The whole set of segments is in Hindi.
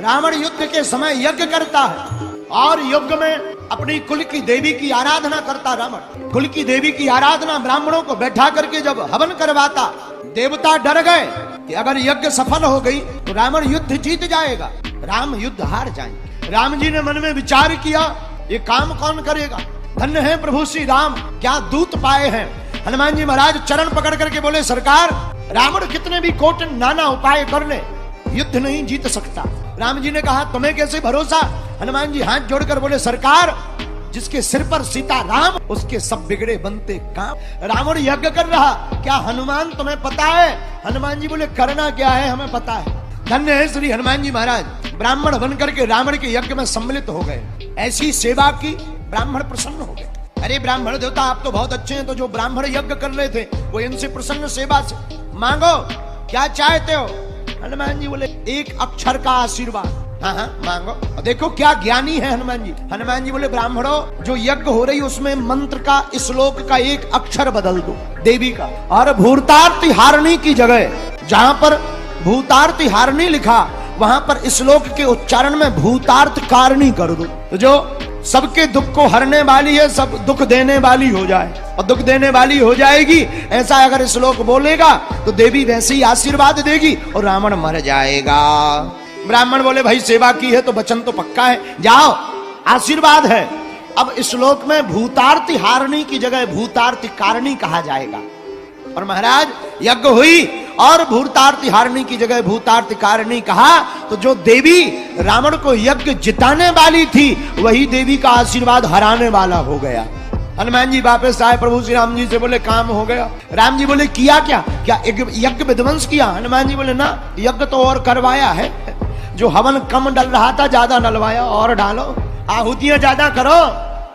रावण युद्ध के समय यज्ञ करता है और यज्ञ में अपनी कुल की देवी की आराधना करता। रावण कुल की देवी की आराधना ब्राह्मणों को बैठा करके जब हवन करवाता, देवता डर गए कि अगर यज्ञ सफल हो गई तो रावण युद्ध जीत जाएगा, राम युद्ध हार जाएंगे। राम जी ने मन में विचार किया, ये काम कौन करेगा? धन्य है प्रभु श्री राम, क्या दूत पाए हैं। हनुमान जी महाराज चरण पकड़ करके बोले, सरकार रावण कितने भी कोट नाना उपाय कर ले, युद्ध नहीं जीत सकता। राम जी ने कहा, तुम्हें कैसे भरोसा? हनुमान जी हाथ जोड़कर बोले, सरकार जिसके सिर पर सीता राम, उसके सब बिगड़े बनते काम। रावण यज्ञ कर रहा, क्या हनुमान तुम्हें पता है? हनुमान जी बोले, करना क्या है हमें पता है। धन्य है श्री हनुमान जी महाराज, ब्राह्मण बन करके रावण के यज्ञ में सम्मिलित हो गए। ऐसी सेवा की, ब्राह्मण प्रसन्न हो गए। अरे ब्राह्मण देवता आप तो बहुत अच्छे हैं, तो जो ब्राह्मण यज्ञ कर रहे थे वो इनसे प्रसन्न सेवा से, मांगो क्या चाहते हो? हनुमान जी बोले, एक अक्षर का आशीर्वाद। हाँ मांगो। और देखो क्या ज्ञानी है हनुमान जी। हनुमान जी बोले, ब्राह्मणों जो यज्ञ हो रही उसमें मंत्र का, श्लोक का एक अक्षर बदल दो देवी का, और भूतार्थ हारिणी की जगह जहां पर भूतार्थ हारिणी लिखा वहां पर श्लोक के उच्चारण में भूतार्थ कारिणी कर दो, तो जो सबके दुख को हरने वाली है, सब दुख देने वाली हो जाए, और दुख देने वाली हो जाएगी। ऐसा अगर श्लोक बोलेगा तो देवी वैसे ही आशीर्वाद देगी और रावण मर जाएगा। ब्राह्मण बोले, भाई सेवा की है तो वचन तो पक्का है, जाओ आशीर्वाद है। अब श्लोक में भूतार्थ हारिणी की जगह भूतार्थ कारिणी कहा जाएगा। और महाराज यज्ञ हुई और भूतार्थ हारिणी की जगह भूतार्थ कारिणी कहा, तो जो देवी रावण को यज्ञ जिताने वाली थी वही देवी का आशीर्वाद हराने वाला हो गया। हनुमान जी वापस आए, प्रभु श्री राम जी से बोले, काम हो गया। राम जी बोले, किया क्या? क्या यज्ञ विध्वंस किया? हनुमान जी बोले, ना, यज्ञ तो और करवाया है, जो हवन कम डल रहा था ज्यादा डलवाया, और डालो, आहुतियां ज्यादा करो।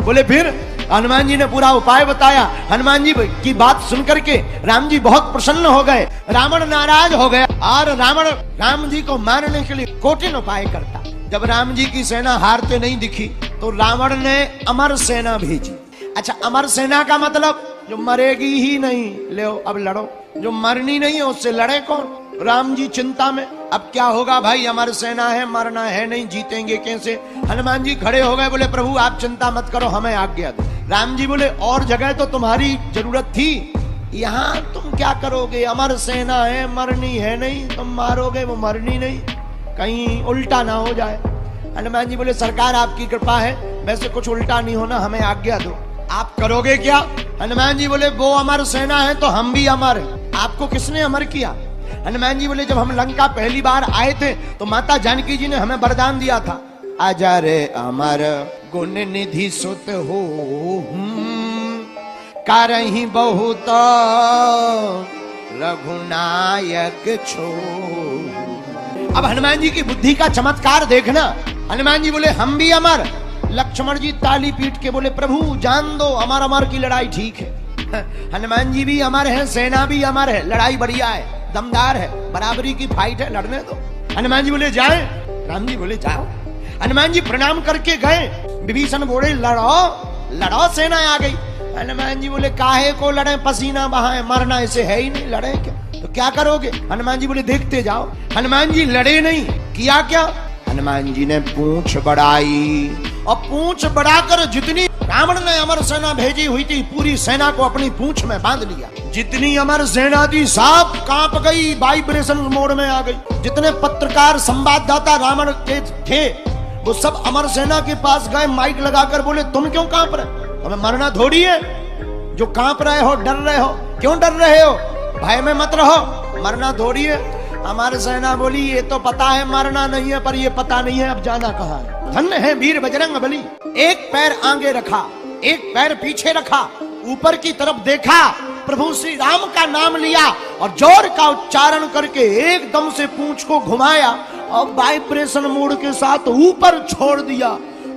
बोले फिर? हनुमान जी ने पूरा उपाय बताया। हनुमान जी की बात सुनकर के राम जी बहुत प्रसन्न हो गए। रावण नाराज हो गया और रावण राम जी को मारने के लिए कठिन उपाय करता। जब राम जी की सेना हारते नहीं दिखी तो रावण ने अमर सेना भेजी। अच्छा, अमर सेना का मतलब जो मरेगी ही नहीं, ले अब लड़ो, जो मरनी नहीं है उससे लड़े कौन? राम जी चिंता में, अब क्या होगा भाई, हमारी सेना है, मरना है नहीं, जीतेंगे कैसे? हनुमान जी खड़े हो गए, बोले, प्रभु आप चिंता मत करो, हमें आज्ञा दो। राम जी बोले, और जगह तो तुम्हारी जरूरत थी, यहाँ तुम क्या करोगे? अमर सेना है, मरनी है नहीं, तुम मारोगे, वो मरनी नहीं, कहीं उल्टा ना हो जाए। हनुमान जी बोले, सरकार आपकी कृपा है, वैसे कुछ उल्टा नहीं होना, हमें आज्ञा दो। आप करोगे क्या? हनुमान जी बोले, वो अमर सेना है तो हम भी अमर हैं। आपको किसने अमर किया? हनुमान जी बोले, जब हम लंका पहली बार आए थे तो माता जानकी जी ने हमें वरदान दिया था, आजा रे अमर गुण निधि सुत हो, करहि बहुत रघुनायक छो। अब हनुमान जी की बुद्धि का चमत्कार देखना। हनुमान जी बोले, हम भी अमर। लक्ष्मण जी ताली पीट के बोले, प्रभु जान दो, अमर अमर की लड़ाई ठीक है। हनुमान जी भी अमर है, सेना भी अमर है, लड़ाई बढ़िया है, दमदार है, बराबरी की फाइट है, लड़ने दो। हनुमान जी बोले, जाए? राम जी बोले, जाओ। हनुमान जी प्रणाम करके गए। विभीषण बोले, लड़ो लड़ो, सेना आ गई। हनुमान जी बोले, काहे को लड़े, पसीना बहाए, मरना ऐसे है ही नहीं, लड़े क्या? तो क्या करोगे? हनुमान जी बोले, देखते जाओ। हनुमान जी लड़े नहीं, किया क्या? हनुमान जी ने पूंछ बढ़ाई, और पूंछ बढ़ाकर जितनी रावण ने अमर सेना भेजी हुई थी पूरी सेना को अपनी पूंछ में बांध लिया। जितनी अमर सेना थी सब कांप गई, वाइब्रेशन मोड में आ गई। जितने पत्रकार संवाददाता रावण के थे वो सब अमर सेना के पास गए, माइक लगाकर बोले, तुम क्यों कांप रहे? हमें मरना थोड़ी है, जो कांप रहे हो, डर रहे हो, क्यों डर रहे हो? भय में मत रहो, मरना थोड़ी है। हमारी सेना बोली, ये तो पता है मरना नहीं है, पर ये पता नहीं है अब जाना कहाँ है। धन्य है वीर बजरंग बली। एक पैर आगे रखा, एक पैर पीछे रखा, ऊपर की तरफ देखा, प्रभु श्री राम का नाम लिया और जोर का उच्चारण करके एकदम से पूंछ को घुमाया और वाइब्रेशन मोड के साथ ऊपर छोड़ दिया।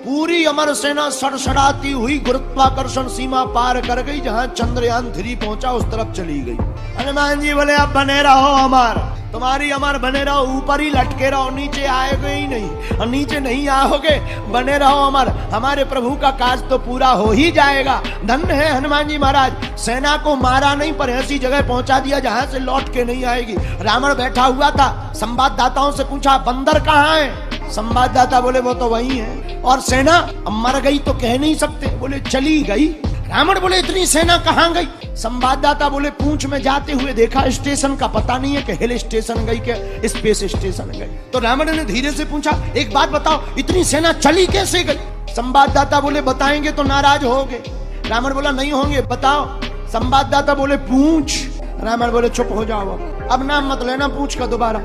पूरी अमर सेना सड़सड़ाती हुई गुरुत्वाकर्षण सीमा पार कर गई, जहां चंद्रयान 3 पहुंचा उस तरफ चली गई। हनुमान जी बोले, अब बने रहो अमर, तुम्हारी अमर बने रहो, ऊपर ही लटके रहो, नीचे आएगे ही नहीं, और नीचे नहीं आओगे, बने रहो अमर, हमारे प्रभु का काज तो पूरा हो ही जाएगा। धन्य है हनुमान जी महाराज, सेना को मारा नहीं पर ऐसी जगह पहुंचा दिया जहां से लौट के नहीं आएगी। रावण बैठा हुआ था, संवाददाताओं से पूछा, बंदर कहाँ है? संवाददाता बोले वो तो वही है। और सेना मर गई तो कह नहीं सकते, बोले चली गई। रावण बोले इतनी सेना कहां गई? संवाददाता बोले पूंछ में जाते हुए देखा, स्टेशन का पता नहीं है कि हिल स्टेशन गई कि स्पेस स्टेशन गई। तो रावण ने धीरे से पूछा, एक बात बताओ, इतनी सेना चली कैसे गई? संवाददाता बोले बताएंगे तो नाराज होगे। रावण बोला नहीं होंगे, बताओ। संवाददाता बोले पूंछ। रावण बोले चुप हो जाओ, अब नाम मत लेना पूंछ का दोबारा,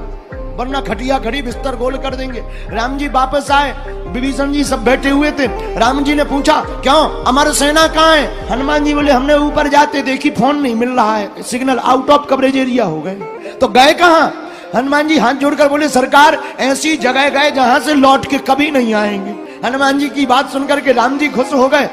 वरना खटिया खड़ी बिस्तर गोल कर देंगे। राम जी वापस आए, विभीषण जी सब बैठे हुए थे। राम जी ने पूछा क्यों, अमर सेना कहाँ है? हनुमान जी बोले हमने ऊपर जाते देखी, फोन नहीं मिल रहा है, signal out of coverage area हो गए। तो गए कहाँ? हनुमान जी हाथ जोड़कर बोले सरकार ऐसी जगह गए जहां से लौट के कभी नहीं आएंगे। हनुमान जी की बात सुनकर के राम जी खुश हो गए।